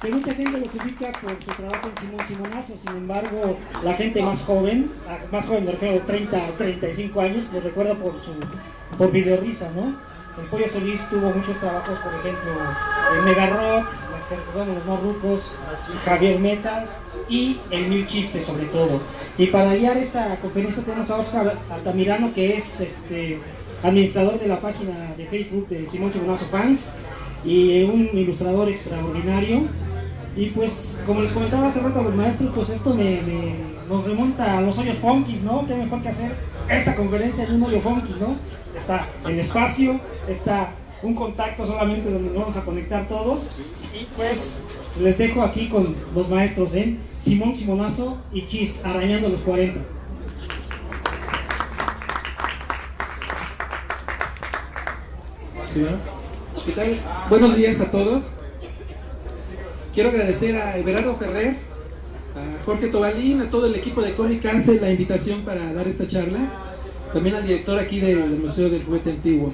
que mucha gente lo ubica por su trabajo en Simón Simonazo. Sin embargo, la gente más joven me refiero de 30 a 35 años, lo recuerda por Videorrisa, ¿no? El Pollo Solís tuvo muchos trabajos, por ejemplo, el Mega Rock, los más rucos, Javier Metal y el Mil Chistes sobre todo. Y para guiar esta conferencia tenemos a Oscar Altamirano, que es administrador de la página de Facebook de Simón Simonazo Fans y un ilustrador extraordinario. Y pues, como les comentaba hace rato a los maestros, pues esto nos remonta a los hoyos funkis, ¿no? Qué mejor que hacer esta conferencia en un hoyo funky, ¿no? Está el espacio, está un contacto solamente donde nos vamos a conectar todos. Y pues les dejo aquí con los maestros en Simón Simonazo y Chis, arañando los 40. ¿Sí, no? ¿Qué tal? Buenos días a todos. Quiero agradecer a Everardo Ferrer, a Jorge Tobalín, a todo el equipo de Comic Cárcel la invitación para dar esta charla. También al director aquí del Museo del Juguete Antiguo.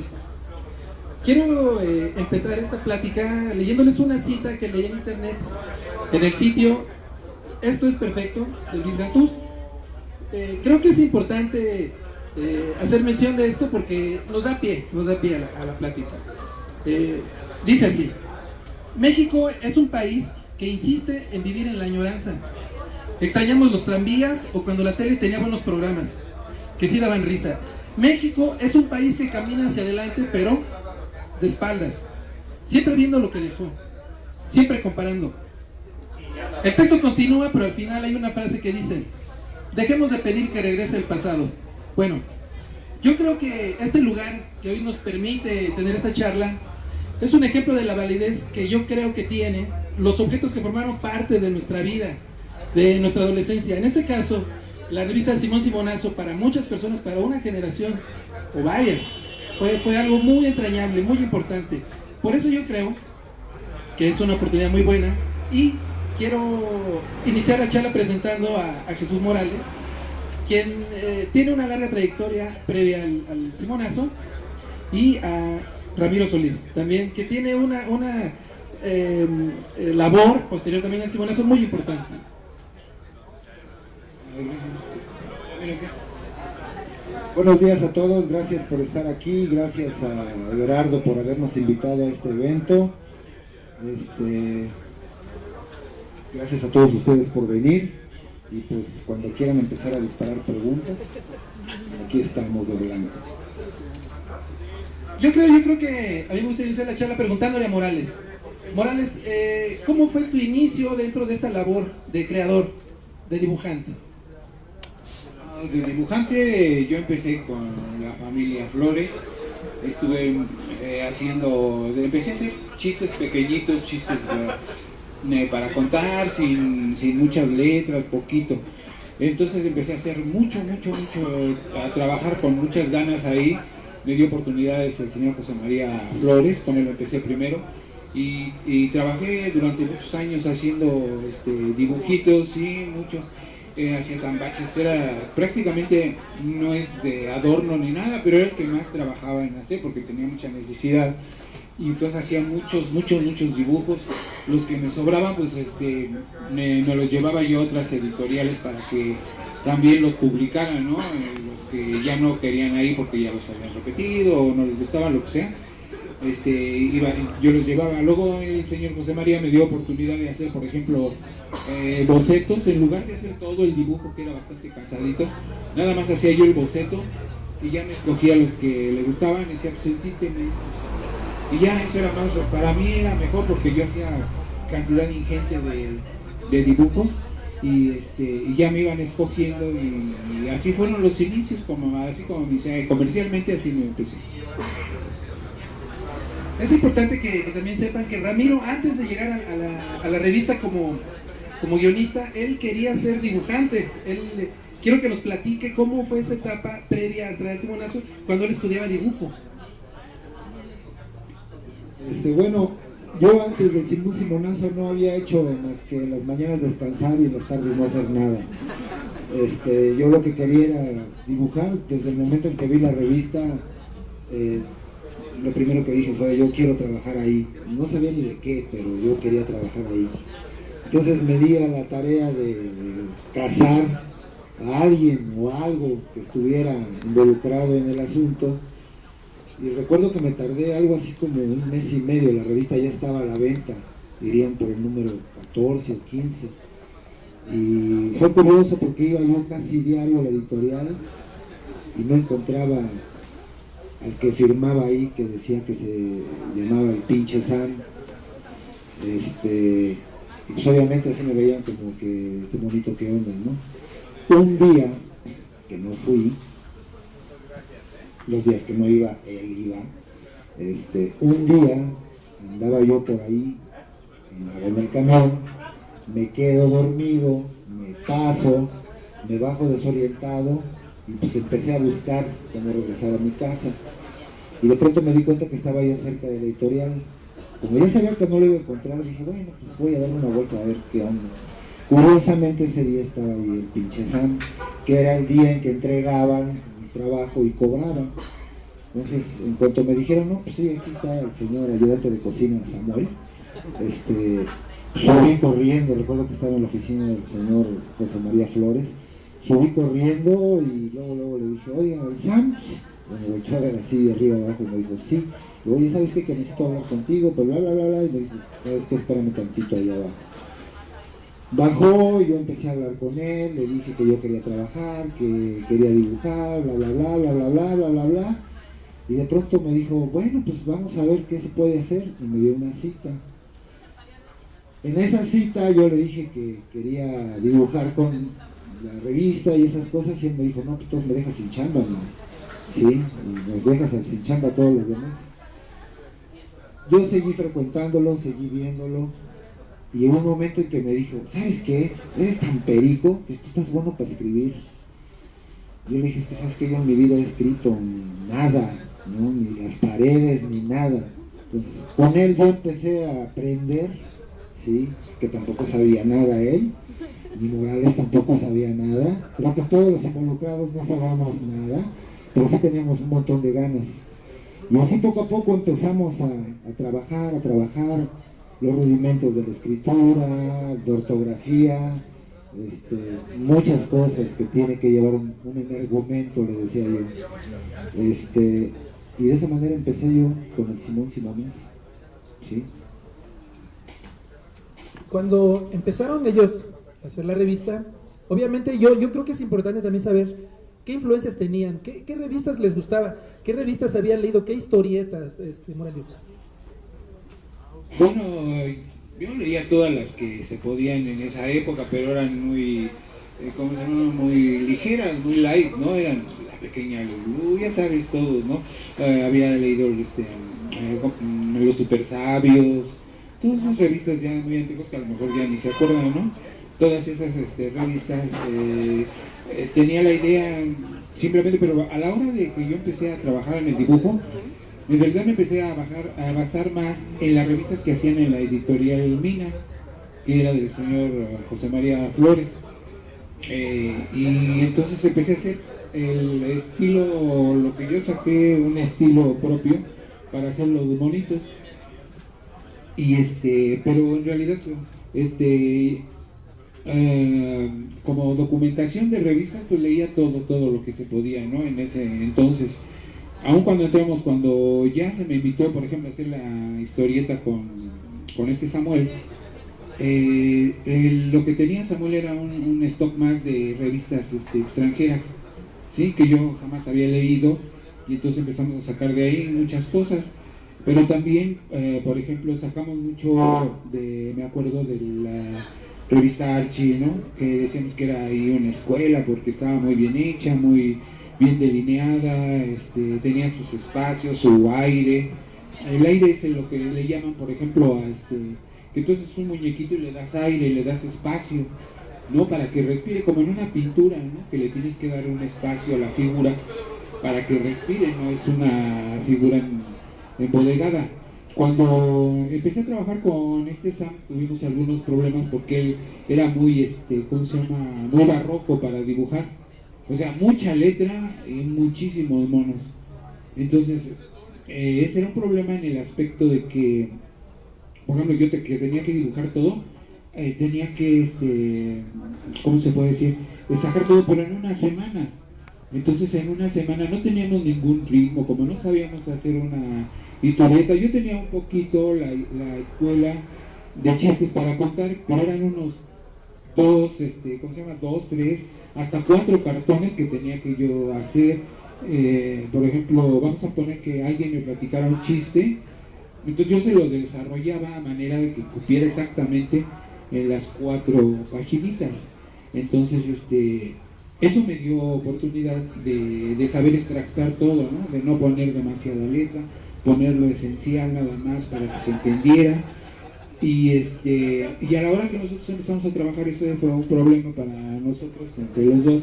Quiero empezar esta plática leyéndoles una cita que leí en internet, en el sitio Esto es Perfecto, de Luis Gantús. Creo que es importante hacer mención de esto porque nos da pie a la plática. Dice así: México es un país que insiste en vivir en la añoranza. Extrañamos los tranvías o cuando la tele tenía buenos programas que sí daban risa. México es un país que camina hacia adelante, pero de espaldas, siempre viendo lo que dejó, siempre comparando. El texto continúa, pero al final hay una frase que dice: dejemos de pedir que regrese el pasado. Bueno, yo creo que este lugar que hoy nos permite tener esta charla es un ejemplo de la validez que yo creo que tiene los objetos que formaron parte de nuestra vida, de nuestra adolescencia. En este caso, la revista Simón Simonazo, para muchas personas, para una generación o varias, fue algo muy entrañable, muy importante. Por eso yo creo que es una oportunidad muy buena y quiero iniciar la charla presentando a Jesús Morales, quien tiene una larga trayectoria previa al Simonazo, y a Ramiro Solís, también, que tiene una labor posterior también al Simonazo muy importante. Buenos días a todos, gracias por estar aquí, gracias a Everardo por habernos invitado a este evento. Gracias a todos ustedes por venir y pues cuando quieran empezar a disparar preguntas, aquí estamos de blanco. Yo creo que a mí me gustaría iniciar la charla preguntándole a Morales. Morales, ¿cómo fue tu inicio dentro de esta labor de creador, de dibujante? De dibujante yo empecé con la familia Flores, estuve empecé a hacer chistes pequeñitos, chistes para contar, sin muchas letras, poquito. Entonces empecé a hacer mucho, a trabajar con muchas ganas ahí. Me dio oportunidades el señor José María Flores, con él empecé primero, y trabajé durante muchos años haciendo dibujitos y muchos. Hacía tambaches, prácticamente no es de adorno ni nada, pero era el que más trabajaba en hacer porque tenía mucha necesidad, y entonces hacía muchos dibujos. Los que me sobraban pues me los llevaba yo a otras editoriales para que también los publicaran, ¿no? Los que ya no querían ahí porque ya los habían repetido o no les gustaba, lo que sea. Yo los llevaba. Luego el señor José María me dio oportunidad de hacer, por ejemplo, bocetos. En lugar de hacer todo el dibujo, que era bastante cansadito, nada más hacía yo el boceto y ya me escogía los que le gustaban y decía, pues sentínteme esto. Y ya eso era más, para mí era mejor porque yo hacía cantidad ingente de dibujos y ya me iban escogiendo y así fueron los inicios, así como comercialmente así me empecé. Es importante que también sepan que Ramiro, antes de llegar a la revista como guionista, él quería ser dibujante. Quiero que nos platique cómo fue esa etapa previa a entrar al Simonazo, cuando él estudiaba dibujo. Bueno, yo antes del Simón Simonazo no había hecho más que las mañanas descansar y las tardes no hacer nada. Yo lo que quería era dibujar. Desde el momento en que vi la revista, lo primero que dije fue, yo quiero trabajar ahí. No sabía ni de qué, pero yo quería trabajar ahí. Entonces me di a la tarea de cazar a alguien o algo que estuviera involucrado en el asunto. Y recuerdo que me tardé algo así como un mes y medio, la revista ya estaba a la venta, irían por el número 14 o 15. Y fue curioso porque iba yo casi diario a la editorial y no encontraba al que firmaba ahí, que decía que se llamaba el pinche Sam. Y pues obviamente así me veían como que este bonito que onda, ¿no? Un día que no fui, los días que no iba, él iba, un día andaba yo por ahí en el camión, me quedo dormido, me paso, me bajo desorientado y pues empecé a buscar cómo regresar a mi casa. Y de pronto me di cuenta que estaba yo cerca de la editorial. Como ya sabía que no lo iba a encontrar, dije, bueno, pues voy a darme una vuelta a ver qué onda. Curiosamente ese día estaba ahí el pinche Sam, que era el día en que entregaban mi trabajo y cobraban. Entonces, en cuanto me dijeron, no, pues sí, aquí está el señor ayudante de cocina Samuel, subí corriendo, recuerdo que estaba en la oficina del señor José María Flores, subí corriendo y luego le dije, oiga, el Sam, me volvió a ver así de arriba abajo y me dijo, sí. Y oye, ¿sabes qué? Que necesito hablar contigo, pero bla, bla, bla, bla, y me dijo, ¿sabes qué? Espérame tantito allá abajo. Bajó y yo empecé a hablar con él, le dije que yo quería trabajar, que quería dibujar, bla, bla, bla, bla, bla, bla, bla, bla, bla. Y de pronto me dijo, bueno, pues vamos a ver qué se puede hacer, y me dio una cita. En esa cita yo le dije que quería dibujar con la revista y esas cosas, y él me dijo, no, pues tú me dejas sin chamba, ¿no? Sí, y nos dejas sin chamba a todos los demás. Yo seguí frecuentándolo, seguí viéndolo, y llegó un momento en que me dijo, ¿sabes qué? Eres tan perico que tú estás bueno para escribir. Yo le dije, es que sabes que yo en mi vida he escrito nada, ¿no? Ni las paredes, ni nada. Entonces, con él yo empecé a aprender, ¿sí? Que tampoco sabía nada él, ni Morales tampoco sabía nada. Creo que todos los involucrados no sabíamos nada, pero sí teníamos un montón de ganas. Y así poco a poco empezamos a trabajar los rudimentos de la escritura, de ortografía, muchas cosas que tiene que llevar un energumento, le decía yo. Y de esa manera empecé yo con el Simón Simonés, ¿sí? Cuando empezaron ellos a hacer la revista, obviamente yo creo que es importante también saber qué influencias tenían, qué revistas les gustaba, qué revistas habían leído, qué historietas, Morales. Bueno, yo leía todas las que se podían en esa época, pero eran muy, ¿cómo se llama? Muy ligeras, muy light, ¿no? Eran La Pequeña Lulú, ya sabes, todos, ¿no? Había leído Los Super Sabios, todas esas revistas ya muy antiguas que a lo mejor ya ni se acuerdan, ¿no? Todas esas revistas, tenía la idea simplemente, pero a la hora de que yo empecé a trabajar en el dibujo, en realidad me empecé a basar más en las revistas que hacían en la editorial Mina, que era del señor José María Flores. Y entonces empecé a hacer el estilo, lo que yo saqué, un estilo propio para hacer los monitos. Y pero en realidad, como documentación de revistas, pues leía todo lo que se podía, ¿no? En ese entonces. Aún cuando ya se me invitó, por ejemplo, a hacer la historieta con Samuel, lo que tenía Samuel era un stock más de revistas extranjeras, ¿sí? Que yo jamás había leído, y entonces empezamos a sacar de ahí muchas cosas. Pero también, por ejemplo, sacamos mucho me acuerdo de la revista Archie, ¿no? Que decíamos que era ahí una escuela porque estaba muy bien hecha, muy bien delineada, tenía sus espacios, su aire. El aire es lo que le llaman, por ejemplo, que entonces es un muñequito y le das aire, le das espacio, ¿no? Para que respire, como en una pintura, ¿no? Que le tienes que dar un espacio a la figura para que respire, no es una figura embodegada. Cuando empecé a trabajar con Sam, tuvimos algunos problemas porque él era muy, ¿cómo se llama? Muy barroco para dibujar. O sea, mucha letra y muchísimos monos. Entonces, ese era un problema en el aspecto de que, por ejemplo, que tenía que dibujar todo, tenía que, ¿cómo se puede decir? Sacar todo, pero en una semana. Entonces en una semana no teníamos ningún ritmo, como no sabíamos hacer una historieta. Yo tenía un poquito la escuela de chistes para contar, pero eran unos dos, dos, tres, hasta 4 cartones que tenía que yo hacer. Por ejemplo, vamos a poner que alguien me platicara un chiste, entonces yo se lo desarrollaba a manera de que cupiera exactamente en las 4 paginitas. Entonces, eso me dio oportunidad de saber extractar todo, ¿no? De no poner demasiada letra, poner lo esencial nada más para que se entendiera. Y a la hora que nosotros empezamos a trabajar, eso fue un problema para nosotros, entre los dos,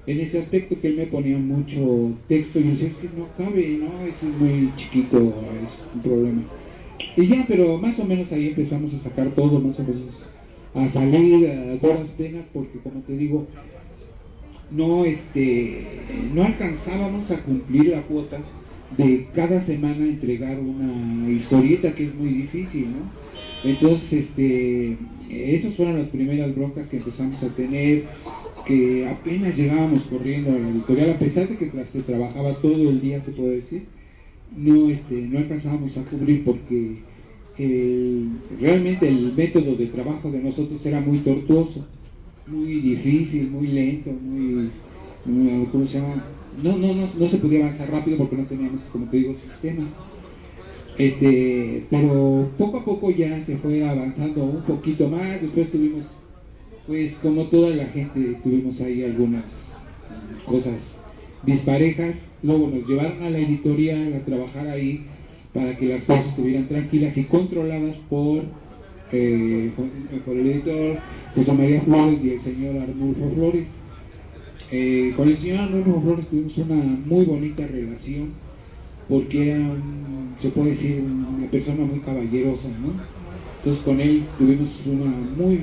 en ese aspecto, que él me ponía mucho texto y yo decía, es que no cabe, ¿no? Es muy chiquito, es un problema. Y ya, pero más o menos ahí empezamos a sacar todo, más o menos a salir a duras penas, porque como te digo, no alcanzábamos a cumplir la cuota de cada semana entregar una historieta, que es muy difícil, ¿no? Entonces, esas fueron las primeras broncas que empezamos a tener, que apenas llegábamos corriendo a la editorial, a pesar de que se trabajaba todo el día, se puede decir, no alcanzábamos a cubrir, porque realmente el método de trabajo de nosotros era muy tortuoso, muy difícil, muy lento, muy ¿cómo se llama? No se podía avanzar rápido porque no teníamos, como te digo, sistema. Pero poco a poco ya se fue avanzando un poquito más. Después tuvimos, pues como toda la gente, tuvimos ahí algunas cosas disparejas. Luego nos llevaron a la editorial a trabajar ahí para que las cosas estuvieran tranquilas y controladas por el editor José María Flores y el señor Arnulfo Flores. Con el señor Arnulfo Flores tuvimos una muy bonita relación, porque era, se puede decir, una persona muy caballerosa, ¿no? Entonces con él tuvimos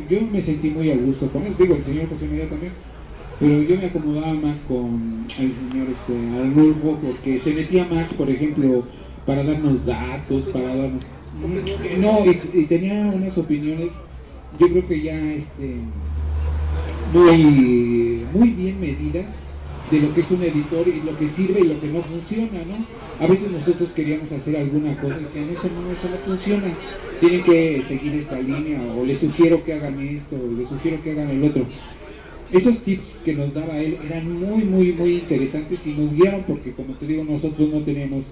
yo me sentí muy a gusto con él, digo, el señor José María también, pero yo me acomodaba más con el señor Arnulfo, porque se metía más, por ejemplo, para darnos datos, para darnos... y tenía unas opiniones, yo creo que ya muy bien medidas, de lo que es un editor y lo que sirve y lo que no funciona, ¿no? A veces nosotros queríamos hacer alguna cosa y decían, eso no funciona, tienen que seguir esta línea, o les sugiero que hagan esto, o les sugiero que hagan el otro. Esos tips que nos daba él eran muy interesantes y nos guiaron, porque como te digo, nosotros no teníamos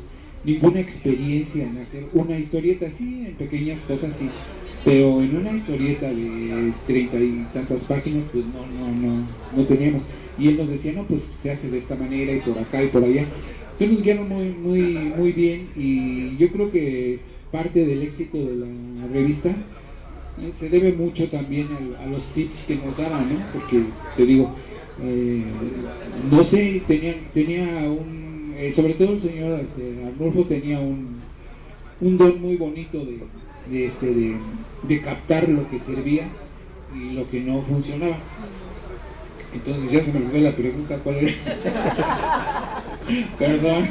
ninguna experiencia en hacer una historieta así, en pequeñas cosas sí, pero en una historieta de 30 y tantas páginas, pues no teníamos. Y él nos decía, no, pues se hace de esta manera y por acá y por allá. Entonces nos guiaron muy bien, y yo creo que parte del éxito de la revista se debe mucho también a los tips que nos daban, ¿no? Porque te digo, no sé, tenía sobre todo el señor Arnulfo tenía un don muy bonito de captar lo que servía y lo que no funcionaba. Entonces ya se me olvidó la pregunta, ¿cuál era? Perdón.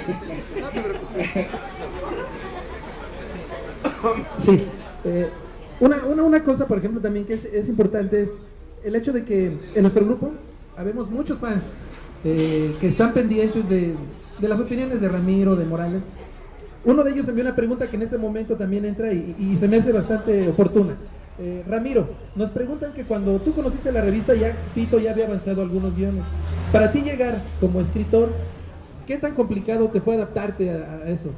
Sí. Una cosa, por ejemplo, también que es importante es el hecho de que en nuestro grupo habemos muchos fans que están pendientes de las opiniones de Ramiro, de Morales. Uno de ellos envió una pregunta que en este momento también entra y se me hace bastante oportuna. Ramiro, nos preguntan que cuando tú conociste la revista, Fito ya había avanzado algunos guiones. Para ti llegar como escritor, ¿qué tan complicado te fue adaptarte a eso?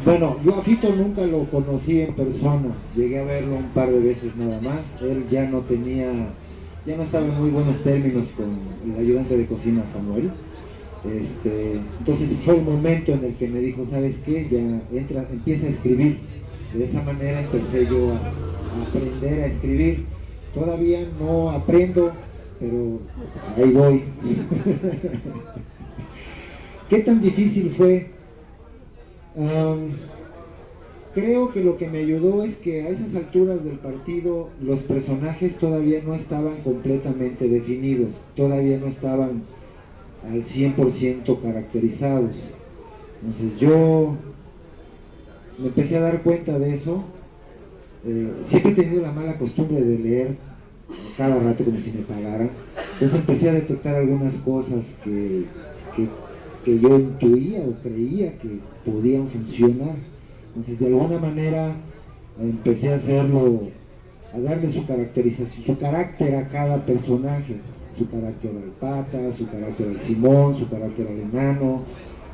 Bueno, yo a Fito nunca lo conocí en persona, llegué a verlo un par de veces nada más. Él ya no estaba en muy buenos términos con el ayudante de cocina Samuel. Entonces fue el momento en el que me dijo, ¿sabes qué? Ya empieza a escribir. De esa manera empecé yo a aprender a escribir. Todavía no aprendo, pero ahí voy. ¿Qué tan difícil fue? Creo que lo que me ayudó es que a esas alturas del partido los personajes todavía no estaban completamente definidos, todavía no estaban al 100% caracterizados. Entonces yo me empecé a dar cuenta de eso. Siempre he tenido la mala costumbre de leer cada rato como si me pagaran. Entonces empecé a detectar algunas cosas que yo intuía o creía que podían funcionar. Entonces de alguna manera empecé a hacerlo, a darle su caracterización, su carácter a cada personaje, su carácter al Pata, su carácter al Simón, su carácter al Enano,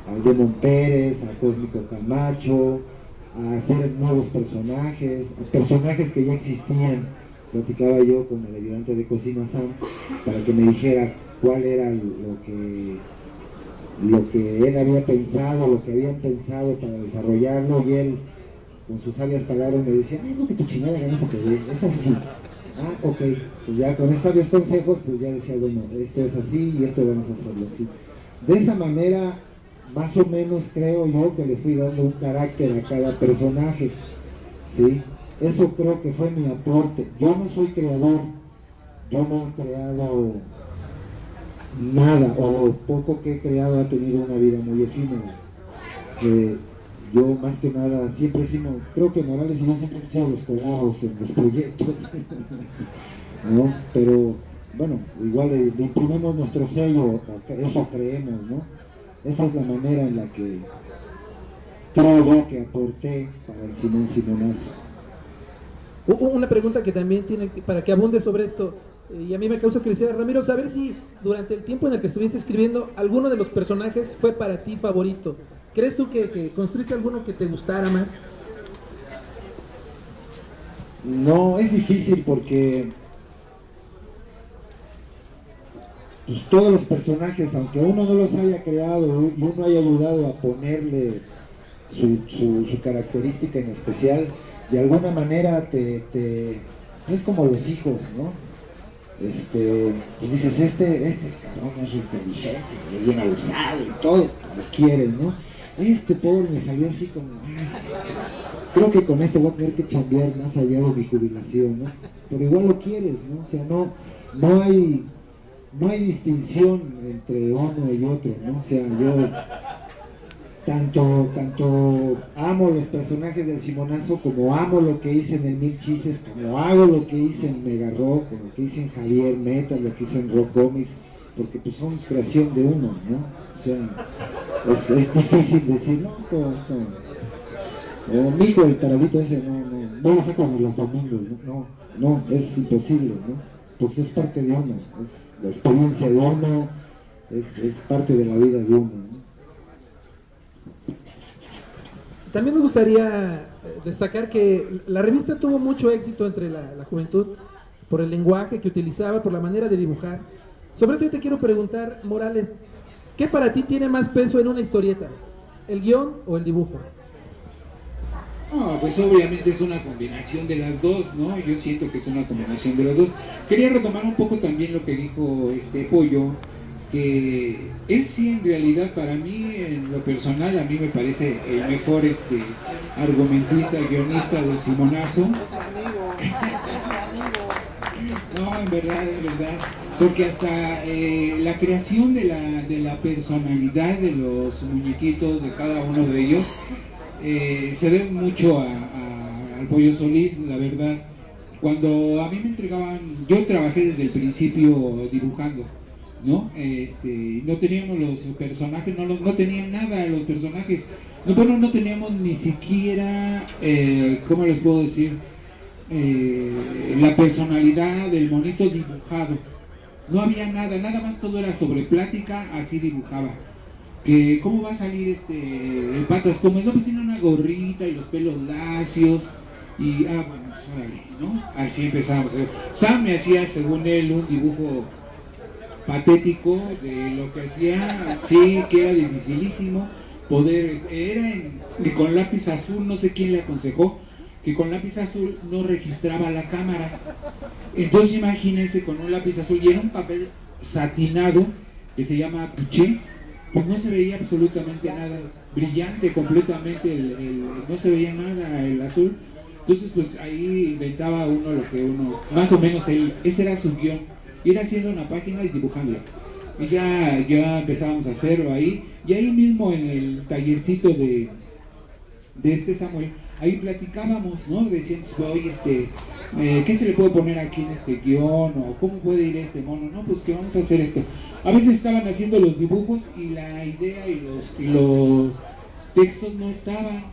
al Demon Pérez, al Cósmico Camacho, a hacer nuevos personajes, a personajes que ya existían. Platicaba yo con el ayudante de cocina Sam para que me dijera cuál era lo que él había pensado, lo que habían pensado para desarrollarlo, y él con sus sabias palabras me decía, ay, no, que tu chingada gana se te dé, es así. Ah, ok, pues ya con esos sabios consejos, pues ya decía, bueno, esto es así y esto vamos a hacerlo así. De esa manera, más o menos creo yo que le fui dando un carácter a cada personaje, ¿sí? Eso creo que fue mi aporte. Yo no soy creador, yo no he creado nada, o lo poco que he creado ha tenido una vida muy efímera. Yo más que nada, siempre he sido, creo que Morales y yo siempre hemos sido los colados en los proyectos, ¿no? Pero bueno, igual le imprimimos nuestro sello, eso creemos, ¿no? Esa es la manera en la que creo yo que aporté para el Simón Simonazo. Una pregunta que también tiene, para que abunde sobre esto, y a mí me causa curiosidad, Ramiro, saber si durante el tiempo en el que estuviste escribiendo, alguno de los personajes fue para ti favorito. ¿Crees tú que construiste alguno que te gustara más? No, es difícil porque pues, todos los personajes, aunque uno no los haya creado y uno haya ayudado a ponerle su característica en especial, de alguna manera es como los hijos, ¿no? Pues dices, este cabrón es inteligente, es bien abusado y todo, lo quieres, ¿no? Este pobre me salió así como, creo que con esto voy a tener que chambear más allá de mi jubilación, ¿no? Pero igual lo quieres, ¿no? O sea, no hay distinción entre uno y otro, ¿no? O sea, yo tanto amo los personajes del Simonazo, como amo lo que hice en el Mil Chistes, como hago lo que hice en Mega Rock, o lo que hice en Javier Meta, lo que hice en Rock Comics, porque pues son creación de uno, ¿no? O sea, es difícil decir, no, esto, o mi hijo, el taradito ese, no lo saco ni los domingos, no, es imposible, ¿no? Pues es parte de uno, es la experiencia de uno, es parte de la vida de uno, ¿no? También me gustaría destacar que la revista tuvo mucho éxito entre la juventud por el lenguaje que utilizaba, por la manera de dibujar. Sobre esto yo te quiero preguntar, Morales, ¿qué para ti tiene más peso en una historieta? ¿El guión o el dibujo? No, pues obviamente es una combinación de las dos, ¿no? Yo siento que es una combinación de las dos. Quería retomar un poco también lo que dijo Pollo, que él sí, en realidad, para mí, en lo personal, a mí me parece el mejor argumentista, guionista del Simonazo. No, en verdad, porque hasta la creación de la personalidad de los muñequitos, de cada uno de ellos, se debe mucho al Pollo Solís, la verdad. Cuando a mí me entregaban, yo trabajé desde el principio dibujando, ¿no? No teníamos los personajes, no tenían nada los personajes, no teníamos ni siquiera, ¿cómo les puedo decir? La personalidad del monito dibujado, no había nada más, todo era sobre plática, así dibujaba. Que ¿cómo va a salir el Patas? Como no, pues tiene una gorrita y los pelos lacios y bueno, pues órale, ¿no? Así empezamos. Sam me hacía, según él, un dibujo patético de lo que hacía, sí, que era dificilísimo poder, que con lápiz azul, no sé quién le aconsejó, que con lápiz azul no registraba la cámara. Entonces imagínense con un lápiz azul y era un papel satinado que se llama piché, pues no se veía absolutamente nada, brillante completamente, no se veía nada el azul. Entonces pues ahí inventaba uno lo que uno, más o menos ese era su guión, ir haciendo una página y dibujándola. Y ya empezábamos a hacerlo ahí, y ahí mismo en el tallercito de Samuel, ahí platicábamos, ¿no? Decíamos, oye, ¿qué se le puede poner aquí en este guión? ¿O cómo puede ir este mono? No, pues que vamos a hacer esto. A veces estaban haciendo los dibujos y la idea y los textos no estaban.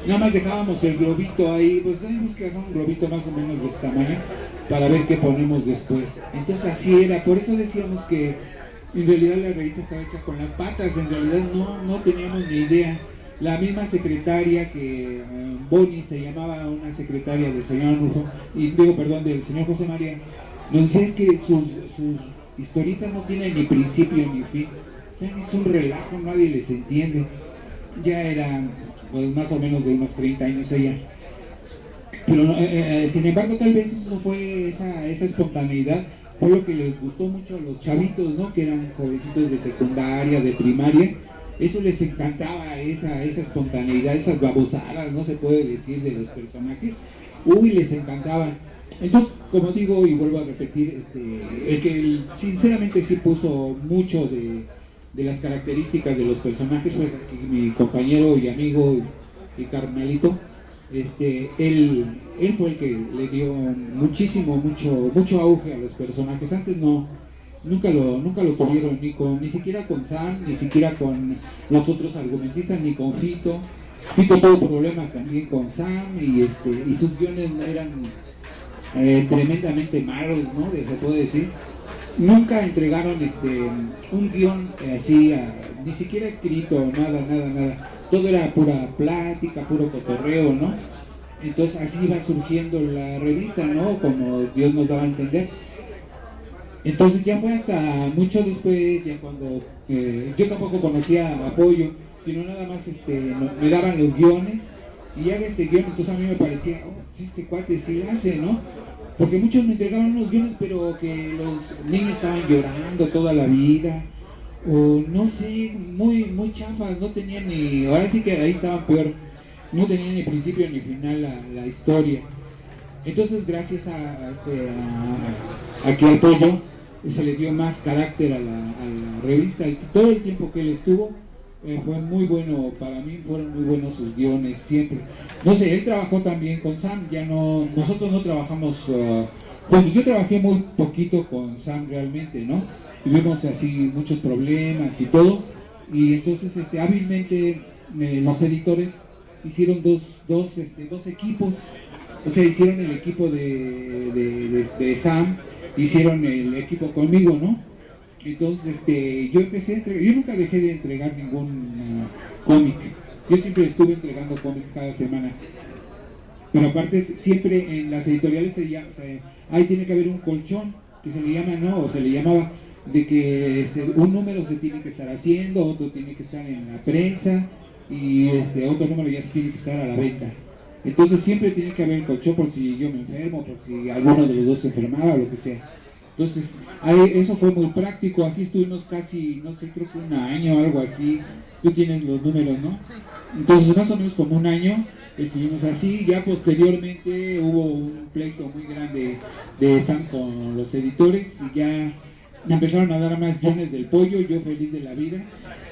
Nada más dejábamos el globito ahí, pues tenemos que hacer un globito más o menos de este tamaño para ver qué ponemos después. Entonces así era, por eso decíamos que en realidad la revista estaba hecha con las patas, en realidad no teníamos ni idea. La misma secretaria que Bonnie se llamaba, una secretaria del señor Arnulfo, del señor José María, nos decía es que sus historietas no tienen ni principio ni fin, o sea, es un relajo, nadie les entiende. Ya era pues, más o menos de unos 30 años ella, pero sin embargo tal vez eso fue esa espontaneidad, fue lo que les gustó mucho a los chavitos, ¿no? Que eran jovencitos de secundaria, de primaria. Eso les encantaba, esa espontaneidad, esas babosadas, no se puede decir, de los personajes. Uy, les encantaba. Entonces, como digo y vuelvo a repetir, el que sinceramente sí puso mucho de las características de los personajes fue mi compañero y amigo y carnalito. Él fue el que le dio mucho auge a los personajes. Antes nunca lo tuvieron, ni siquiera con Sam, ni siquiera con los otros argumentistas, ni con Fito. Fito tuvo problemas también con Sam y sus guiones eran tremendamente malos, ¿no? Se puede decir. Nunca entregaron un guión así, ni siquiera escrito, nada. Todo era pura plática, puro cotorreo, ¿no? Entonces así iba surgiendo la revista, ¿no? Como Dios nos daba a entender. Entonces ya fue hasta mucho después, ya cuando yo tampoco conocía Apoyo, sino nada más me daban los guiones y haga este guión, entonces a mí me parecía, este cuate sí lo hace, ¿no? Porque muchos me entregaban unos guiones, pero que los niños estaban llorando toda la vida, o no sé, muy chafas, no tenían ni, ahora sí que ahí estaban peor, no tenían ni principio ni final la historia. Entonces gracias a que Apoyo se le dio más carácter a la revista, y todo el tiempo que él estuvo fue muy bueno para mí, fueron muy buenos sus guiones siempre. No sé, él trabajó también con Sam, nosotros no trabajamos, pues yo trabajé muy poquito con Sam realmente, ¿no? Tuvimos así muchos problemas y todo, y entonces hábilmente los editores hicieron dos equipos, o sea, hicieron el equipo de Sam, hicieron el equipo conmigo, ¿no? Entonces, yo empecé a entregar, yo nunca dejé de entregar ningún cómic, yo siempre estuve entregando cómics cada semana, pero aparte siempre en las editoriales ahí tiene que haber un colchón, que se le llama, ¿no? O se le llamaba, de que un número se tiene que estar haciendo, otro tiene que estar en la prensa, y otro número ya se tiene que estar a la venta. Entonces siempre tiene que haber colchón por si yo me enfermo, por si alguno de los dos se enfermaba o lo que sea. Entonces, eso fue muy práctico, así estuvimos casi, no sé, creo que un año o algo así. Tú tienes los números, ¿no? Entonces, más o menos como un año estuvimos así. Ya posteriormente hubo un pleito muy grande de Sam con los editores y ya me empezaron a dar más guiones del Pollo, yo feliz de la vida.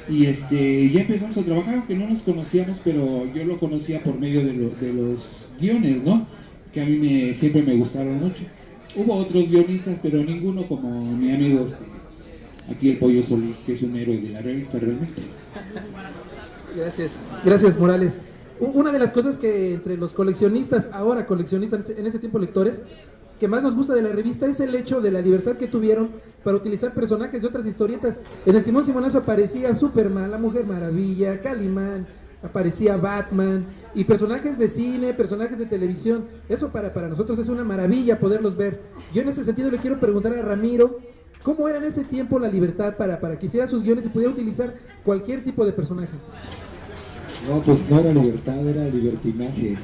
Y ya empezamos a trabajar, aunque no nos conocíamos, pero yo lo conocía por medio de los guiones, ¿no? Que a mí siempre me gustaron mucho. Hubo otros guionistas, pero ninguno como mi amigo aquí el Pollo Solís, que es un héroe de la revista realmente. Gracias Morales. Una de las cosas que entre los coleccionistas, ahora coleccionistas, en ese tiempo lectores, que más nos gusta de la revista es el hecho de la libertad que tuvieron para utilizar personajes de otras historietas. En el Simón Simonazo aparecía Superman, la Mujer Maravilla, Calimán, aparecía Batman, y personajes de cine, personajes de televisión. Eso para nosotros es una maravilla poderlos ver. Yo en ese sentido le quiero preguntar a Ramiro, ¿cómo era en ese tiempo la libertad para que hiciera sus guiones y pudiera utilizar cualquier tipo de personaje? No, pues no era libertad, era libertinaje.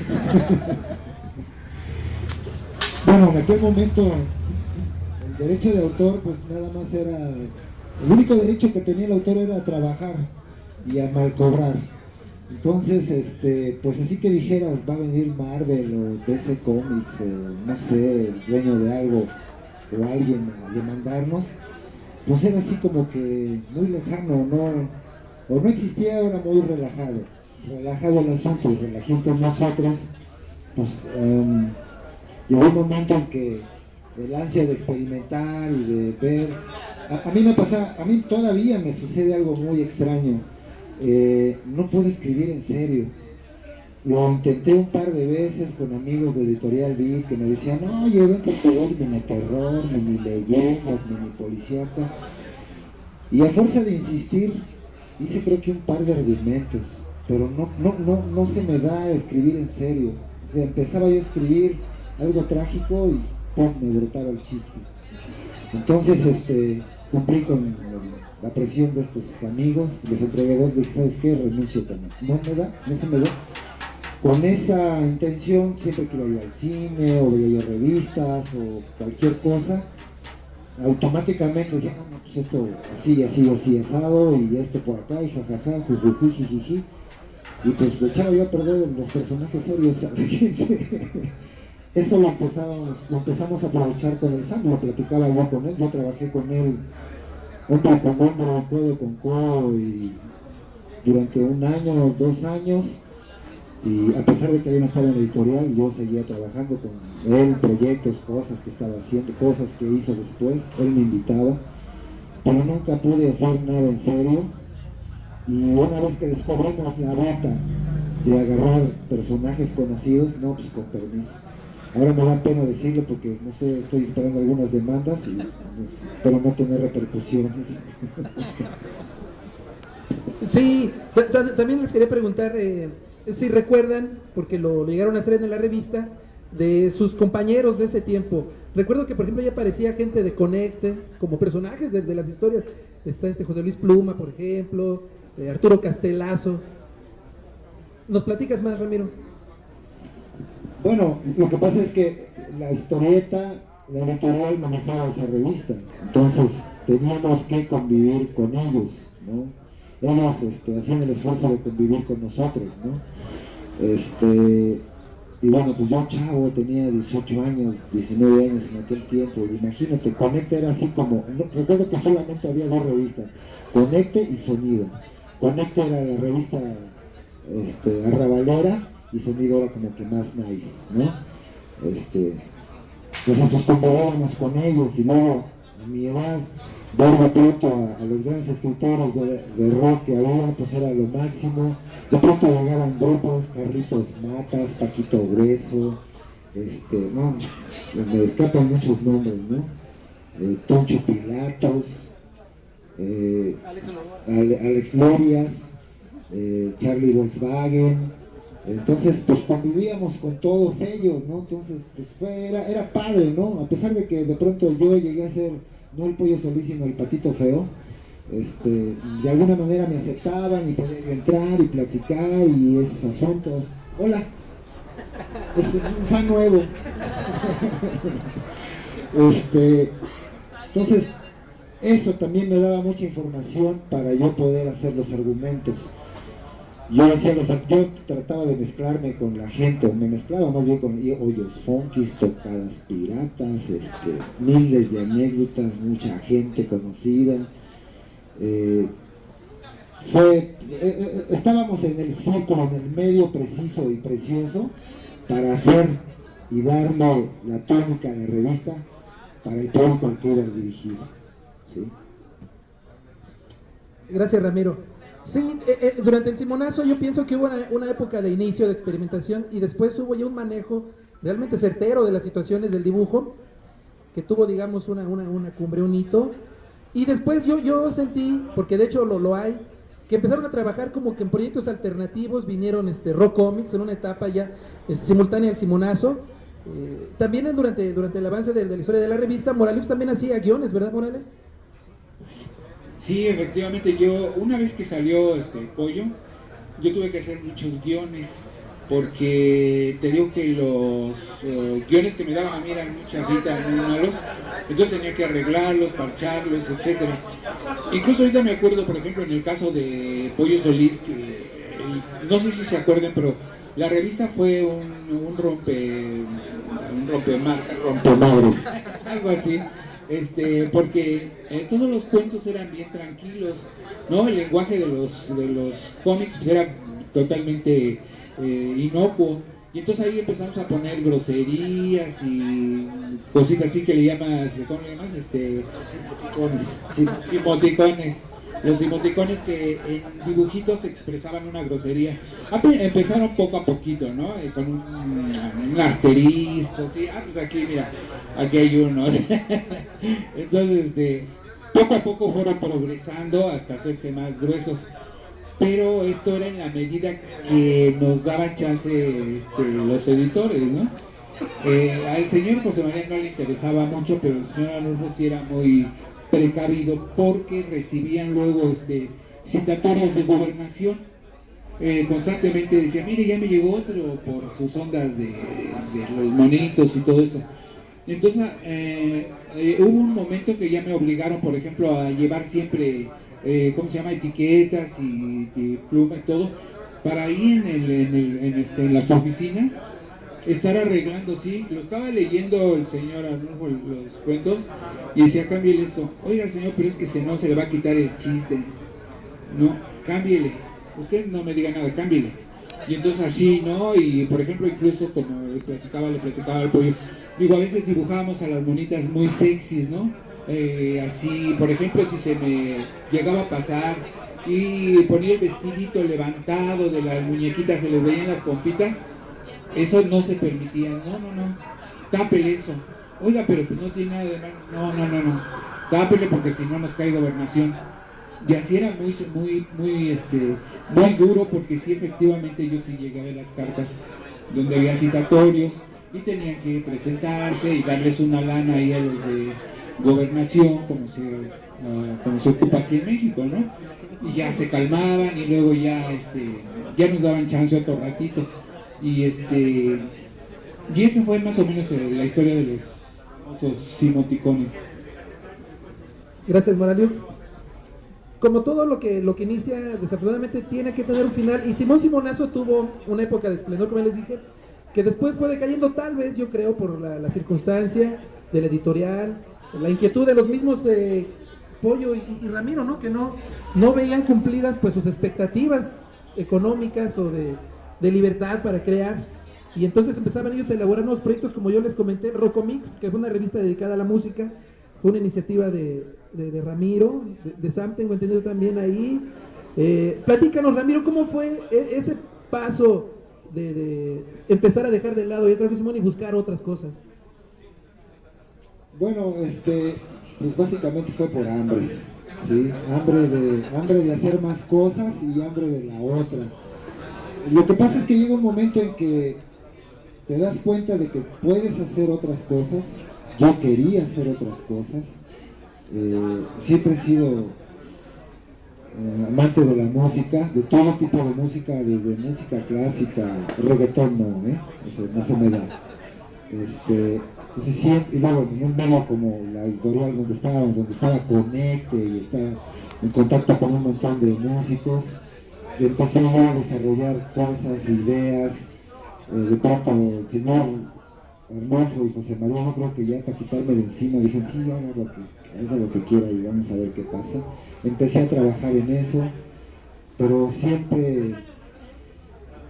Bueno, en aquel momento el derecho de autor pues nada más era, el único derecho que tenía el autor era a trabajar y a mal cobrar. Entonces, pues así que dijeras, va a venir Marvel o DC Comics o no sé, el dueño de algo o alguien a demandarnos, pues era así como que muy lejano, o no existía, era muy relajado. relajado el asunto y relajé con nosotros, pues llegó un momento en que el ansia de experimentar y de ver, a mí todavía me sucede algo muy extraño, no puedo escribir en serio. Lo intenté un par de veces con amigos de Editorial Beat que me decían, no, oye, vente a escribir mini terror, mini leyendas, mini policíaca. Y a fuerza de insistir, hice creo que un par de argumentos, pero no se me da a escribir en serio. O sea, empezaba yo a escribir algo trágico y ¡pum!, me brotaba el chiste. Entonces, cumplí con la presión de estos amigos, les entregué dos, dije, ¿sabes qué? Renuncio también. No se me da. Con esa intención, siempre que iba yo al cine, o veía yo revistas, o cualquier cosa, automáticamente decía, no, pues esto así, asado, y esto por acá, y jajaja, jujuji, jijiji, y pues lo echaba yo a perder los personajes serios a la gente. Eso lo empezamos a aprovechar con el Sam, lo platicaba yo con él, yo trabajé con él hombre con hombre, codo con codo, y durante 1 año, 2 años, y a pesar de que él no estaba en editorial, yo seguía trabajando con él, proyectos, cosas que estaba haciendo, cosas que hizo después, él me invitaba, pero nunca pude hacer nada en serio, y una vez que descubrimos la ruta de agarrar personajes conocidos, no, pues con permiso. Ahora me da pena decirlo porque, no sé, estoy esperando algunas demandas y pues, espero no tener repercusiones. Sí, también les quería preguntar si recuerdan, porque lo llegaron a hacer en la revista, de sus compañeros de ese tiempo. Recuerdo que, por ejemplo, ya aparecía gente de Conecte como personajes desde las historias. Está José Luis Pluma, por ejemplo, Arturo Castelazo. ¿Nos platicas más, Ramiro? Bueno, lo que pasa es que la historieta, la editorial manejaba esa revista, entonces teníamos que convivir con ellos, ¿no? Ellos hacían el esfuerzo de convivir con nosotros, ¿no? Y bueno, pues yo chavo, tenía 18 años, 19 años en aquel tiempo, y imagínate, Conecte era así como, recuerdo que solamente había 2 revistas, Conecte y Sonido. Conecte era la revista arrabalera, y Sonido era como que más nice, ¿no? Nosotros convivíamos con ellos, y luego, a mi edad, ver de pronto a los grandes escritores de rock que había, pues era lo máximo. De pronto llegaban grupos, Carlitos Matas, Paquito Grueso, no, me escapan muchos nombres, ¿no? Toncho Pilatos, Alex Lorias, Charlie Volkswagen. Entonces, pues convivíamos con todos ellos, ¿no? Entonces, pues era padre, ¿no? A pesar de que de pronto yo llegué a ser, no el Pollo Solís, sino el Patito Feo, de alguna manera me aceptaban y podía yo entrar y platicar y esos asuntos. Hola, es un fan nuevo. Entonces, eso también me daba mucha información para yo poder hacer los argumentos. Yo trataba de mezclarme con la gente, o me mezclaba más bien con hoyos funkis, tocadas piratas, miles de anécdotas, mucha gente conocida. Estábamos en el foco, en el medio preciso y precioso para hacer y darle la tónica de revista para el público al que iba dirigido, ¿sí? Gracias, Ramiro. Sí, durante el Simonazo yo pienso que hubo una época de inicio, de experimentación, y después hubo ya un manejo realmente certero de las situaciones del dibujo, que tuvo, digamos, una cumbre, un hito. Y después yo sentí, porque de hecho lo hay, que empezaron a trabajar como que en proyectos alternativos, vinieron Rock Comics en una etapa ya simultánea al Simonazo. También durante el avance de la historia de la revista, Morales también hacía guiones, ¿verdad, Morales? Sí, efectivamente, yo una vez que salió Pollo, yo tuve que hacer muchos guiones, porque te digo que los guiones que me daban a mí eran muy chafitas, muy malos, entonces tenía que arreglarlos, parcharlos, etcétera. Incluso ahorita me acuerdo, por ejemplo, en el caso de Pollo Solís, que no sé si se acuerdan, pero la revista fue un rompemadre, algo así. Porque todos los cuentos eran bien tranquilos, ¿no? El lenguaje de los cómics pues era totalmente inocuo. Y entonces ahí empezamos a poner groserías y cositas así que le llamas, ¿cómo le llamas? Emoticones. Los emoticones que en dibujitos expresaban una grosería. Empezaron poco a poquito, ¿no? Con un asterisco, ¿sí? Pues aquí, mira, aquí hay uno. Entonces, poco a poco fueron progresando hasta hacerse más gruesos. Pero esto era en la medida que nos daban chance los editores, ¿no? Al señor José María no le interesaba mucho, pero el señor Arnulfo sí era muy precavido porque recibían luego citatorios de gobernación. Constantemente decía, mire, ya me llegó otro por sus ondas de los monitos y todo eso. Entonces hubo un momento que ya me obligaron, por ejemplo, a llevar siempre ¿cómo se llama? Etiquetas y pluma y todo, para ahí en las oficinas estar arreglando, sí. Lo estaba leyendo el señor Arnulfo los cuentos y decía, cámbiale esto. Oiga, señor, pero es que no se le va a quitar el chiste. No, cámbiele. Usted no me diga nada, cámbiele. Y entonces así, ¿no? Y por ejemplo, incluso como le platicaba al pollo, digo, a veces dibujábamos a las monitas muy sexys, ¿no? Así, por ejemplo, si se me llegaba a pasar y ponía el vestidito levantado de las muñequitas, se les veían las pompitas, eso no se permitía. No, tápele eso. Oiga, pero pues no tiene nada de malo. No, tápele porque si no nos cae gobernación. Y así era muy duro, porque sí, efectivamente yo sí llegué a ver las cartas donde había citatorios y tenían que presentarse y darles una lana ahí a los de gobernación, como se ocupa aquí en México, ¿no? Y ya se calmaban y luego ya nos daban chance otro ratito. Y esa fue más o menos la historia de los famosos emoticones. Gracias, Moraliux. Como todo lo que inicia, desafortunadamente tiene que tener un final, y Simón Simonazo tuvo una época de esplendor, como les dije, que después fue decayendo, tal vez, yo creo, por la circunstancia de la editorial, la inquietud de los mismos Pollo y Ramiro, ¿no? Que no veían cumplidas pues sus expectativas económicas o de libertad para crear, y entonces empezaban ellos a elaborar nuevos proyectos, como yo les comenté. Rocomix, que fue una revista dedicada a la música, fue una iniciativa de Ramiro, de Sam, tengo entendido también ahí. Platícanos, Ramiro, ¿cómo fue ese paso de empezar a dejar de lado y otra vez, Simón, y buscar otras cosas? Bueno, pues básicamente fue por hambre, ¿sí? Hambre de hacer más cosas y hambre de la otra. Lo que pasa es que llega un momento en que te das cuenta de que puedes hacer otras cosas. Yo quería hacer otras cosas. Siempre he sido amante de la música, de todo tipo de música, desde música clásica, reggaetón no se me da. Entonces siempre, y luego en un medio como la editorial donde estaba Conecte y estaba en contacto con un montón de músicos, empecé a desarrollar cosas, ideas. De pronto el señor Arnulfo y José María, yo creo que ya para quitarme de encima, dije, sí, haga lo que quiera y vamos a ver qué pasa. Empecé a trabajar en eso, pero siempre,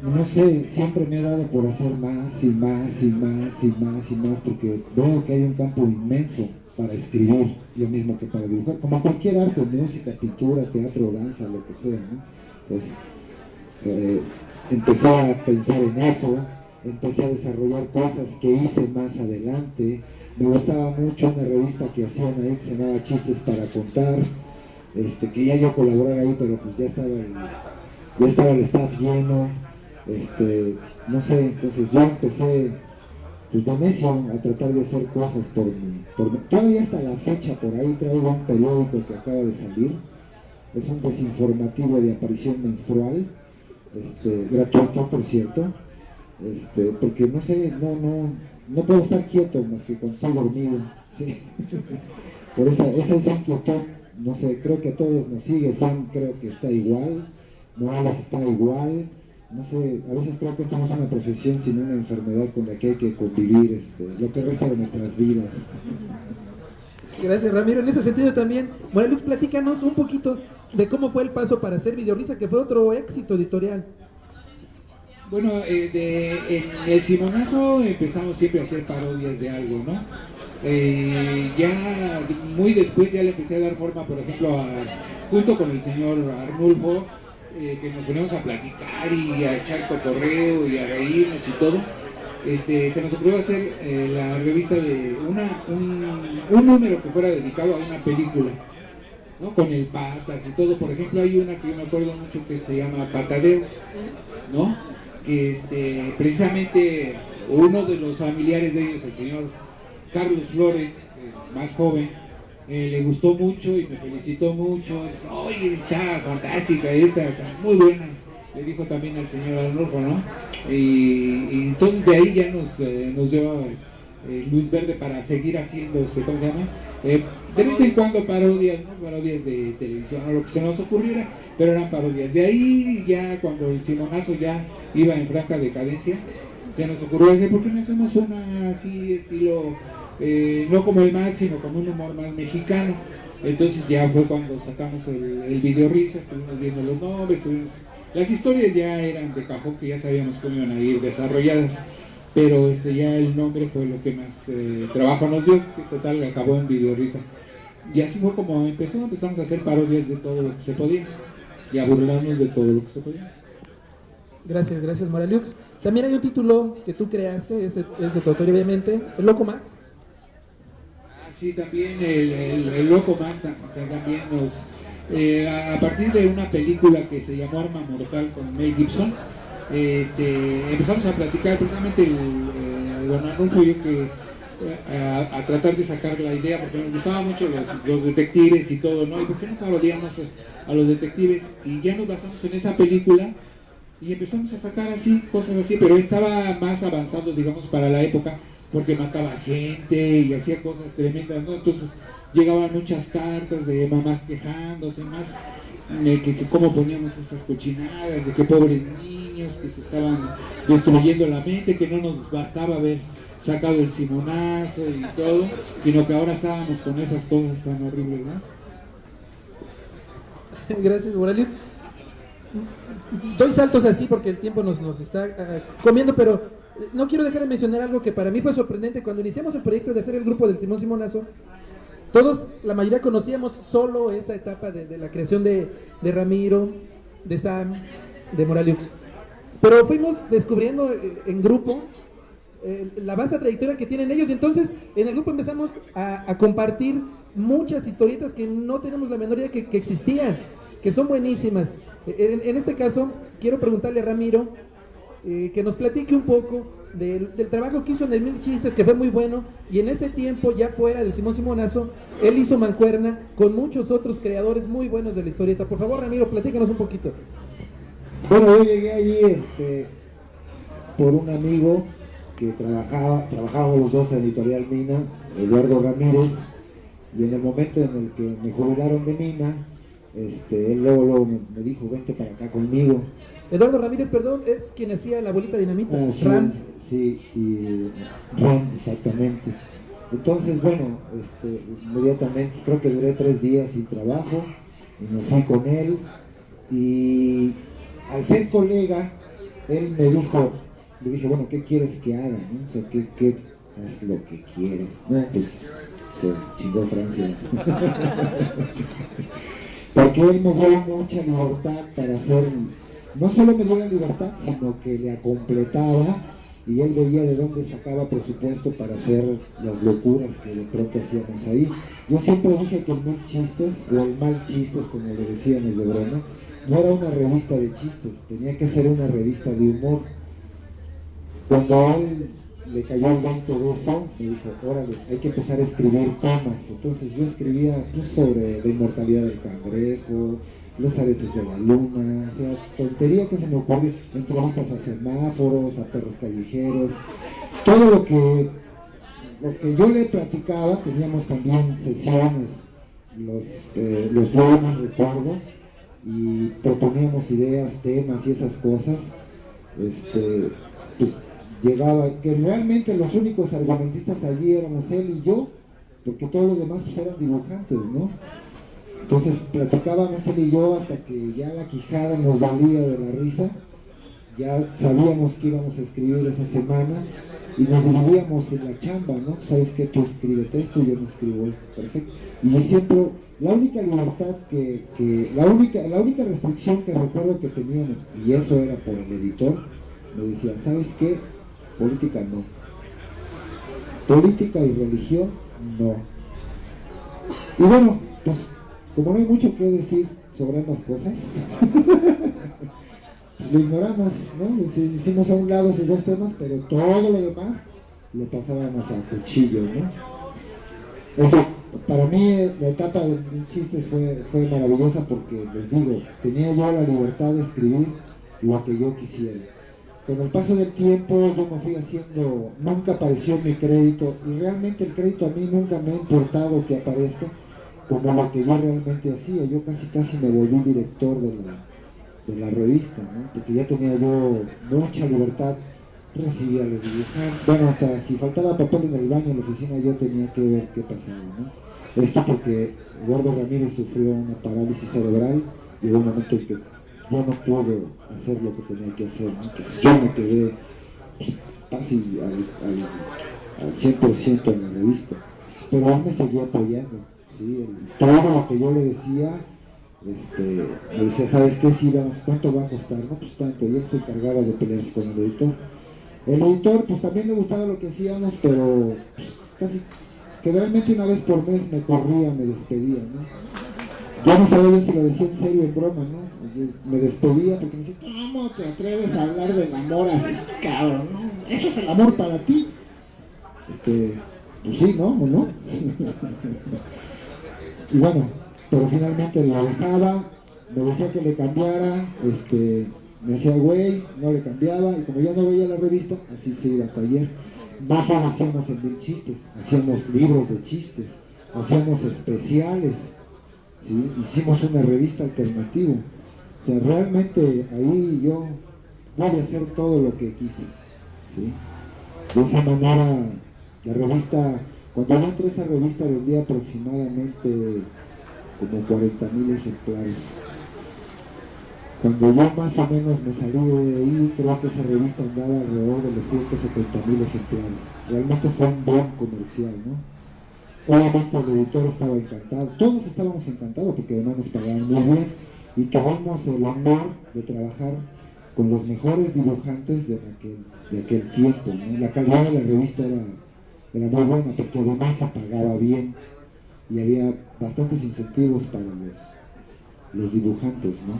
no sé, siempre me he dado por hacer más y más y más y más y más, porque veo que hay un campo inmenso para escribir, lo mismo que para dibujar, como cualquier arte, música, pintura, teatro, danza, lo que sea, ¿no? Pues empecé a pensar en eso, empecé a desarrollar cosas que hice más adelante. Me gustaba mucho una revista que hacían ahí que se llamaba Chistes para Contar, quería yo colaborar ahí, pero pues ya estaba el staff lleno, no sé. Entonces yo empecé pues de necio a tratar de hacer cosas por mí. Todavía hasta la fecha por ahí traigo un periódico que acaba de salir, es un desinformativo de aparición menstrual, gratuito por cierto, porque no sé, no puedo estar quieto más que cuando estoy dormido, ¿sí? Por esa inquietud, no sé, creo que a todos nos sigue. Sam creo que está igual, Morales está igual, no sé, a veces creo que esto no es una profesión sino una enfermedad con la que hay que convivir lo que resta de nuestras vidas. Gracias, Ramiro. En ese sentido también, Morales, platícanos un poquito de cómo fue el paso para hacer Videorrisa, que fue otro éxito editorial. Bueno, en el Simonazo empezamos siempre a hacer parodias de algo, ¿no? Ya muy después ya le empecé a dar forma, por ejemplo, junto con el señor Arnulfo, que nos ponemos a platicar y a echar cotorreo y a reírnos y todo. Se nos ocurrió hacer la revista de un número que fuera dedicado a una película, ¿no? Con el Patas y todo. Por ejemplo, hay una que yo me acuerdo mucho que se llama Patadeo, ¿no? Que precisamente uno de los familiares de ellos, el señor Carlos Flores, más joven, le gustó mucho y me felicitó mucho. Dice, oye, está fantástica esta, está muy buena. Le dijo también al señor Arnulfo, ¿no? Y entonces de ahí ya nos dio luz verde para seguir haciendo, ¿cómo se llama? De vez en cuando parodias, ¿no? Parodias de televisión o lo que se nos ocurriera, pero eran parodias. De ahí ya cuando el Simonazo ya iba en franca decadencia, se nos ocurrió decir, ¿por qué no hacemos una así estilo, no como el Max, sino como un humor más mexicano? Entonces ya fue cuando sacamos el video risa, estuvimos viendo los nombres, las historias ya eran de cajón, que ya sabíamos cómo iban a ir desarrolladas, pero ya el nombre fue lo que más trabajo nos dio, que total acabó en video risa. Y así fue como empezamos a hacer parodias de todo lo que se podía y a burlarnos de todo lo que se podía. Gracias Moraliux. También hay un título que tú creaste, es de tu autoría obviamente, El Loco Max. Sí, también el Loco Max también a partir de una película que se llamó Arma Mortal con Mel Gibson, empezamos a platicar precisamente don Arnulfo y yo que a tratar de sacar la idea, porque nos gustaban mucho los detectives y todo, ¿no? Y por qué no parodiamos a los detectives, y ya nos basamos en esa película y empezamos a sacar así, cosas así, pero estaba más avanzado, digamos, para la época, porque mataba gente y hacía cosas tremendas, ¿no? Entonces llegaban muchas cartas de mamás quejándose, más que cómo poníamos esas cochinadas, de que pobres niños que se estaban destruyendo la mente, que no nos bastaba haber sacado el Simonazo y todo, sino que ahora estábamos con esas cosas tan horribles, ¿no? Gracias, Morales. Doy saltos así porque el tiempo nos está comiendo, pero no quiero dejar de mencionar algo que para mí fue sorprendente. Cuando iniciamos el proyecto de hacer el grupo del Simón Simonazo, todos, la mayoría conocíamos solo esa etapa de la creación de Ramiro, de Sam, de Moraliux. Pero fuimos descubriendo en grupo la vasta trayectoria que tienen ellos, y entonces en el grupo empezamos a compartir muchas historietas que no tenemos la menor idea que existían, que son buenísimas. En este caso, quiero preguntarle a Ramiro que nos platique un poco del trabajo que hizo en el Mil Chistes, que fue muy bueno, y en ese tiempo, ya fuera del Simón Simonazo, él hizo mancuerna con muchos otros creadores muy buenos de la historieta. Por favor, Ramiro, platícanos un poquito. Bueno, yo llegué allí por un amigo que trabajábamos los dos en Editorial Mina, Eduardo Ramírez, y en el momento en el que me jubilaron de Mina, él luego me dijo, vente para acá conmigo. Eduardo Ramírez, perdón, es quien hacía la bolita dinamita, sí, Ram. Sí, y Ram, exactamente. Entonces, bueno, inmediatamente, creo que duré 3 días sin trabajo, y me fui con él, y al ser colega, él me dije, bueno, ¿qué quieres que haga? ¿No? O sea, ¿qué haz lo que quieras? No, pues, se chingó Francia. Porque él me dio mucha libertad para hacer, no solo me dio la libertad, sino que le completaba, y él veía de dónde sacaba presupuesto para hacer las locuras que de pronto hacíamos ahí. Yo siempre dije que el Mal Chistes, o el Mal Chistes, como le decíamos de broma, no era una revista de chistes, tenía que ser una revista de humor. Cuando a él le cayó el 20 de eso, me dijo, órale, hay que empezar a escribir temas. Entonces yo escribía sobre la inmortalidad del cangrejo, los aretes de la luna, o sea, tontería que se me ocurrió, entrevistas a semáforos, a perros callejeros, todo lo que yo le platicaba. Teníamos también sesiones los lunes, recuerdo, y proponíamos ideas, temas y esas cosas. Pues llegaba, que realmente los únicos argumentistas allí éramos él y yo, porque todos los demás pues eran dibujantes, ¿no? Entonces platicábamos él y yo hasta que ya la quijada nos dolía de la risa, ya sabíamos que íbamos a escribir esa semana y nos dividíamos en la chamba, ¿no? Sabes que tú escríbete esto, yo no escribo esto, perfecto. Y yo siempre, la única libertad la única restricción que recuerdo que teníamos, y eso era por el editor, me decía, ¿sabes qué? Política no. Política y religión no. Y bueno, pues como no hay mucho que decir sobre ambas cosas, lo ignoramos, ¿no? Hicimos a un lado esos dos temas, pero todo lo demás lo pasábamos a cuchillo, ¿no? Eso, para mí, la etapa de chistes fue maravillosa porque, les digo, tenía yo la libertad de escribir lo que yo quisiera. Con el paso del tiempo yo me fui haciendo, nunca apareció mi crédito, y realmente el crédito a mí nunca me ha importado que aparezca como lo que yo realmente hacía. Yo casi me volví director de la revista, ¿no? Porque ya tenía yo mucha libertad, recibía a los dibujantes, bueno, hasta si faltaba papel en el baño en la oficina yo tenía que ver qué pasaba, ¿no? Esto porque Eduardo Ramírez sufrió una parálisis cerebral y hubo un momento en que ya no pude hacer lo que tenía que hacer, ¿no? Que yo me quedé casi al 100% en la revista, pero él me seguía apoyando, ¿sí? Todo lo que yo le decía, me decía, ¿sabes qué? Sí, vamos, ¿cuánto va a costar? No, pues tanto, y él se encargaba de pelearse con el editor. El editor, pues también le gustaba lo que hacíamos, pero pues, casi, generalmente una vez por mes me corría, me despedía, ¿no? Ya no sabía yo si lo decía en serio o en broma, ¿no? Me despedía porque me decía, ¿cómo te atreves a hablar del amor así, cabrón? ¿No? ¿Eso es el amor para ti? Pues sí, ¿no? ¿O no? Y bueno, pero finalmente lo dejaba, me decía que le cambiara, me hacía güey, no le cambiaba, y como ya no veía la revista, así se iba a taller. No solo hacíamos en mil chistes, hacíamos libros de chistes, hacíamos especiales, ¿sí? Hicimos una revista alternativa. O sea, realmente ahí yo pude hacer todo lo que quise, ¿sí? De esa manera, la revista, cuando yo entré a esa revista vendía aproximadamente como 40,000 ejemplares. Cuando yo más o menos me salí de ahí, creo que esa revista andaba alrededor de los 170,000 ejemplares. Realmente fue un buen comercial, ¿no? Obviamente el editor estaba encantado, todos estábamos encantados porque además nos pagaban muy bien, y tuvimos el honor de trabajar con los mejores dibujantes de aquel tiempo, ¿no? La calidad de la revista era muy buena porque además se pagaba bien y había bastantes incentivos para los dibujantes, ¿no?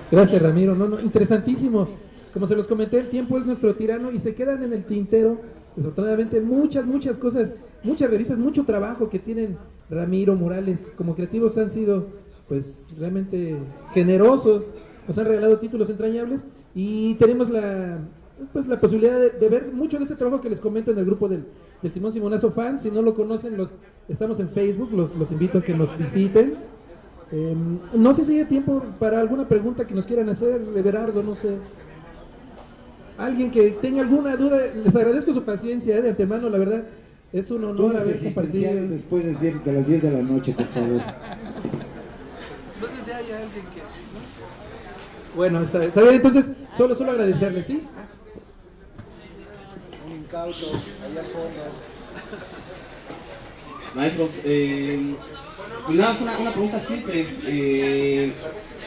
Gracias, Ramiro. No, interesantísimo. Como se los comenté, el tiempo es nuestro tirano y se quedan en el tintero, desafortunadamente, muchas cosas, muchas revistas, mucho trabajo que tienen Ramiro, Morales, como creativos han sido, pues, realmente generosos, nos han regalado títulos entrañables y tenemos la posibilidad de ver mucho de ese trabajo que les comento en el grupo del Simón Simonazo Fan. Si no lo conocen, estamos en Facebook, los invito a que nos visiten. No sé si hay tiempo para alguna pregunta que nos quieran hacer, Everardo, no sé. Alguien que tenga alguna duda, les agradezco su paciencia de antemano, la verdad, es un honor haber compartido. Después de las 10 de la noche, por favor. No sé si hay alguien que... Bueno, está bien, entonces, solo agradecerles, ¿sí? Un incauto, allá al fondo. Maestros, pues nada, es una pregunta simple.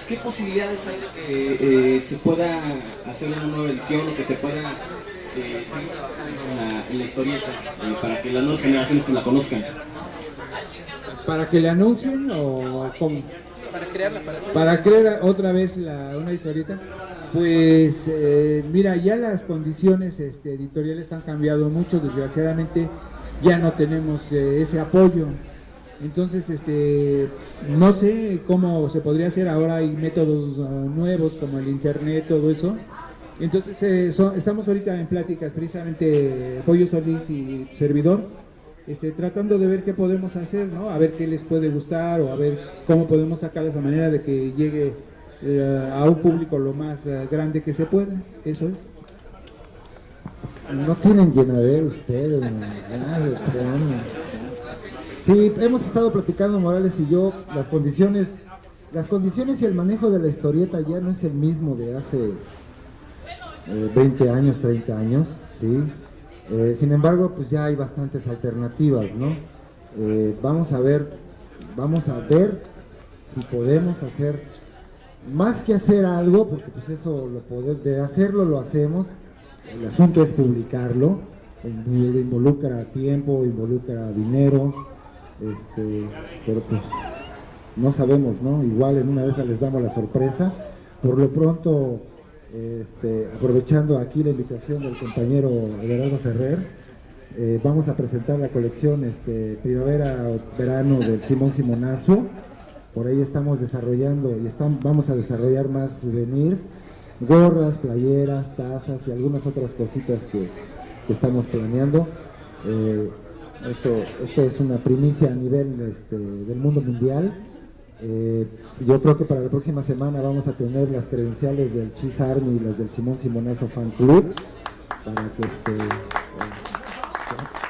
¿Qué posibilidades hay de que se pueda hacer una nueva edición o que se pueda seguir trabajando en la historieta para que las nuevas generaciones pues, la conozcan? ¿Para que le anuncien o cómo? Para crearla, para crear otra vez una historieta. Pues mira, ya las condiciones editoriales han cambiado mucho, desgraciadamente ya no tenemos ese apoyo. Entonces, no sé cómo se podría hacer. Ahora hay métodos nuevos como el internet, todo eso. Entonces, estamos ahorita en pláticas, precisamente Pollo Solís y servidor, tratando de ver qué podemos hacer, ¿no? A ver qué les puede gustar o a ver cómo podemos sacar esa manera de que llegue a un público lo más grande que se pueda. Eso es. No tienen llenadero ustedes, ¿no? Sí, hemos estado platicando Morales y yo, las condiciones y el manejo de la historieta ya no es el mismo de hace 20 años, 30 años, ¿sí? Sin embargo, pues ya hay bastantes alternativas, ¿no? Vamos a ver si podemos hacer, más que hacer algo, porque pues eso, de hacerlo lo hacemos, el asunto es publicarlo, involucra tiempo, involucra dinero, pero pues no sabemos, ¿no? Igual en una de esas les damos la sorpresa. Por lo pronto, aprovechando aquí la invitación del compañero Everardo Ferrer, vamos a presentar la colección primavera-verano del Simón Simonazo. Por ahí estamos desarrollando y vamos a desarrollar más souvenirs, gorras, playeras, tazas y algunas otras cositas que estamos planeando. Esto es una primicia a nivel del mundo mundial. Yo creo que para la próxima semana vamos a tener las credenciales del Cheese Army y las del Simón Simonazo Fan Club para que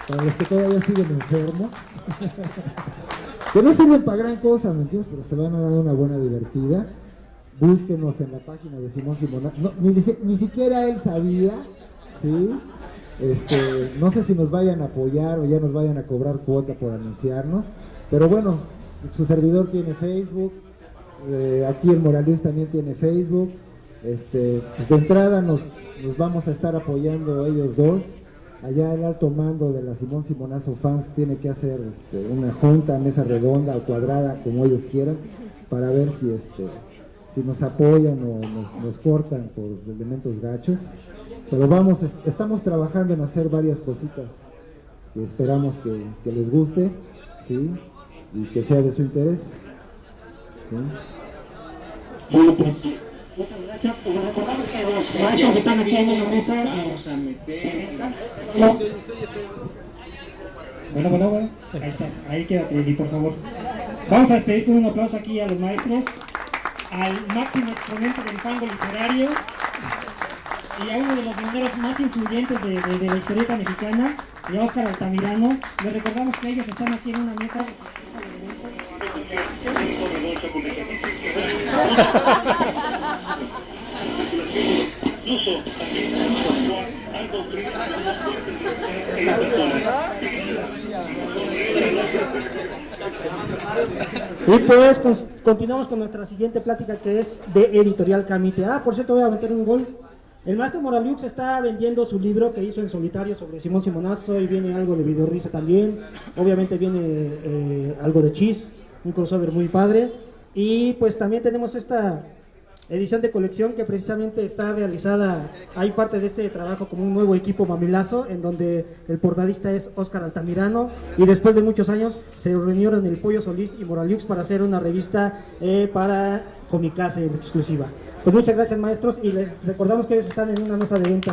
para los que todavía siguen enfermos que no sirven para gran cosa, ¿me entiendes? Pero se van a dar una buena divertida. Búsquenos en la página de Simón Simonazo. No, ni siquiera él sabía, ¿sí? No sé si nos vayan a apoyar o ya nos vayan a cobrar cuota por anunciarnos, pero bueno, su servidor tiene Facebook, aquí el Moraliux también tiene Facebook. Pues de entrada nos vamos a estar apoyando ellos dos. Allá el alto mando de la Simón Simonazo Fans tiene que hacer una junta, mesa redonda o cuadrada, como ellos quieran, para ver si nos apoyan o nos cortan por elementos gachos. Pero estamos trabajando en hacer varias cositas que esperamos que les guste, ¿sí? Y que sea de su interés, ¿sí? Bueno, pues muchas gracias. Pues recordamos que los maestros están aquí en una mesa. Vamos a meter. Bueno. Ahí está. Ahí quédate, Eli, por favor. Vamos a despedir con un aplauso aquí a los maestros, al máximo exponente del fango literario y a uno de los pioneros más influyentes de la historieta mexicana, y a Óscar Altamirano. Les recordamos que ellos están aquí en una mesa. Y pues continuamos con nuestra siguiente plática, que es de Editorial Camite. Por cierto, voy a meter un gol. El maestro Moraliux está vendiendo su libro que hizo en solitario sobre Simón Simonazo, y viene algo de Videorrisa también. Obviamente viene algo de Cheese, un crossover muy padre. Y pues también tenemos esta edición de colección que precisamente está realizada, hay parte de este trabajo como un nuevo equipo mamilazo, en donde el portadista es Óscar Altamirano, y después de muchos años se reunieron el Pollo Solís y Moraliux para hacer una revista para Comicase en exclusiva. Pues muchas gracias, maestros, y les recordamos que ellos están en una mesa de venta.